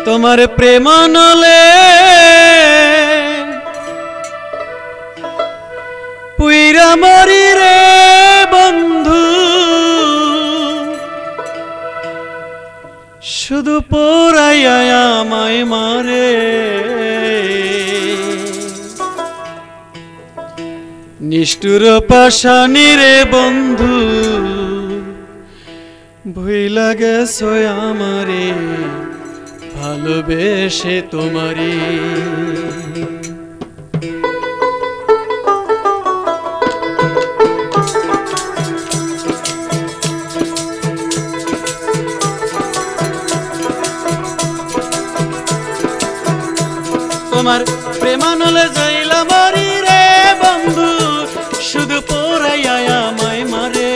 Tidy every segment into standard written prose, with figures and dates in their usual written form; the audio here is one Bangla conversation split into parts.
তোমার প্রেম নলে পুইরা মরি রে বন্ধু, শুধু পোড়াইয়া আমায় মারে। নিষ্ঠুর পাশানি রে বন্ধু, ভুইলা গেছো আমারে ভালোবেসে তোমারে। তোমার প্রেমানলে যাইলা মরি রে বন্ধু, শুধু পোড়াইয়া আমায় মারে।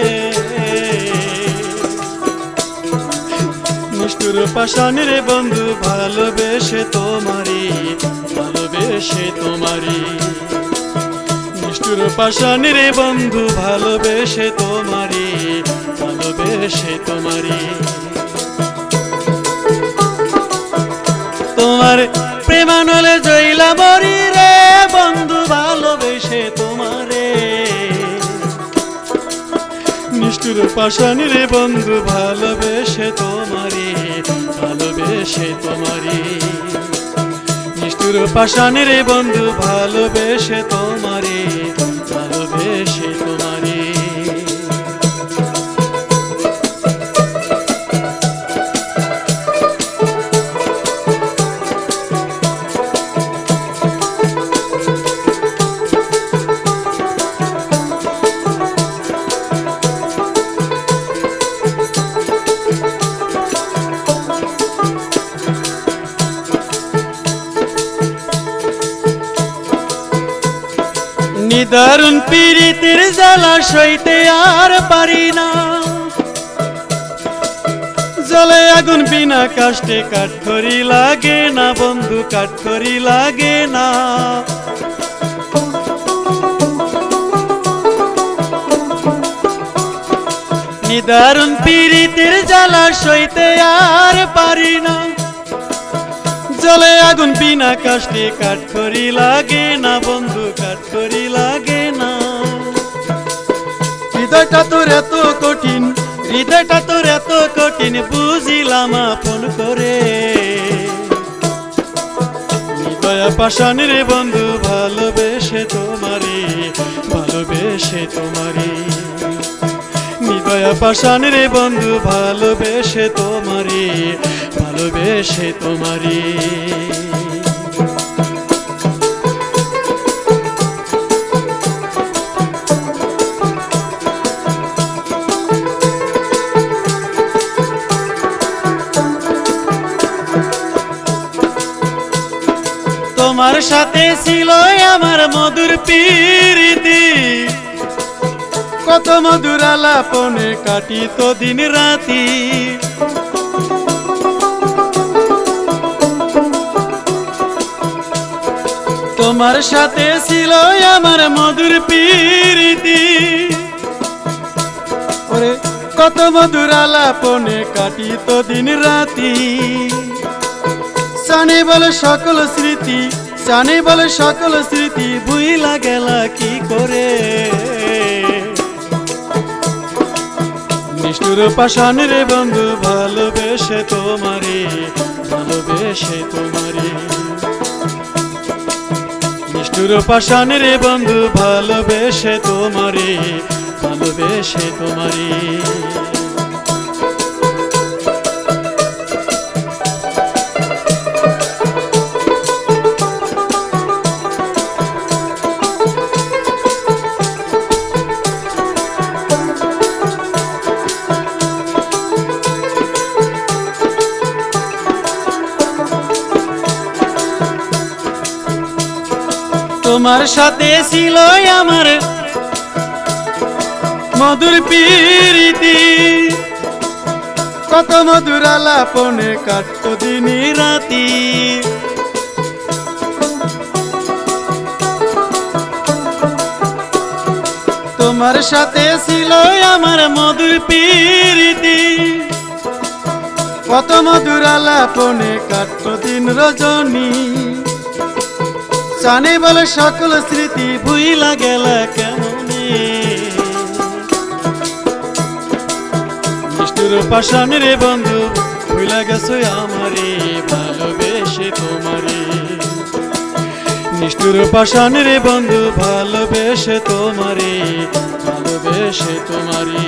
নিষ্ঠুর পাশানি রে বন্ধু, ভালোবেসে তোমারি, ভালোবেসে তোমারি। নিষ্ঠুর পাশানি রে বন্ধু, ভালোবেসে তোমারি, ভালোবেসে তোমারি। তোমার প্রেমানলে জইলা মরি রে বন্ধু, ভালোবেসে তোমারে। নিষ্ঠুর পাশানি রে বন্ধু, ভালোবেসে তোমারে, ভালোবেসে তোমারে। নিষ্ঠুর পাশানি রে বন্ধু, ভালোবেসে তোমারে, ভালোবেসে তোমারে। নিদারুণ পীড়িতের জ্বালা সইতে আর পারি না, জলে আগুন বিনা কাষ্টে কাঠখড়ি লাগে না বন্ধু, কাঠখড়ি লাগে না। নিদারুণ পীড়িতের জ্বালা সইতে আর পারি না, জলে আগুন বিনা কাষ্টে কাঠখড়ি লাগে না বন্ধু, কাঠখড়ি লাগে না। হৃদয়টা তোর এত কঠিন, হৃদয়টা তোর এত কঠিন, বুঝিলাম আপন করে। হৃদয় পাশানি রে বন্ধু, ভালোবেসে তোমারে, ভালোবেসে তোমারে। হৃদয় পাশানি রে বন্ধু, ভালোবেসে তোমারে, ভালোবেসে তোমারে। তোমার সাথে ছিল আমার মধুর প্রীতি, কত মধুর আলাপনে কাটিত দিন রাতি। তোমার সাথে ছিল আমার মধুর প্রীতি, ওরে কত মধুর আলাপনে কাটিত দিন রাতি। জানে বলে সকল স্মৃতি, জানে বলে সকল স্মৃতি, ভুইলা গেলা কি করে। নিষ্ঠুর পাশানি রে বন্ধু, ভালোবেসে তোমারে, ভালোবেসে তোমারে। নিষ্ঠুর পাশানি রে বন্ধু, ভালোবেসে তোমারে, ভালোবেসে তোমারে। তোমার সাথে ছিল আমার মধুর প্রীতি, কত মধুর আলাপনে কাটত দিন রাতি। তোমার সাথে ছিল আমার মধুর প্রীতি, কত মধুর আলাপনে কাটত দিন রজনী, জানে বলে সকল স্মৃতি ভুইলা গেলা কেমনে। নিষ্ঠুর পাষাণ রে বন্ধু ভুইলা গেছো আমারে ভালোবেসে তোমারে। নিষ্ঠুর পাষাণ রে বন্ধু ভালোবেসে তোমারে, ভালোবেসে তোমারে।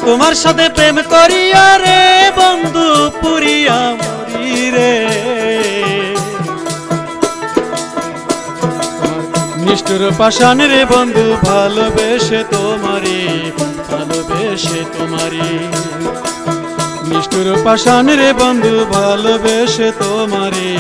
তোমার সাথে প্রেম করিয়া রে বন্ধু পুরিয়া মরি রে। নিষ্ঠুর পাষাণ রে বন্ধু ভালোবেসে তোমারে, ভালোবেসে তোমারে। নিষ্ঠুর পাষাণ রে বন্ধু ভালোবেসে তোমারে,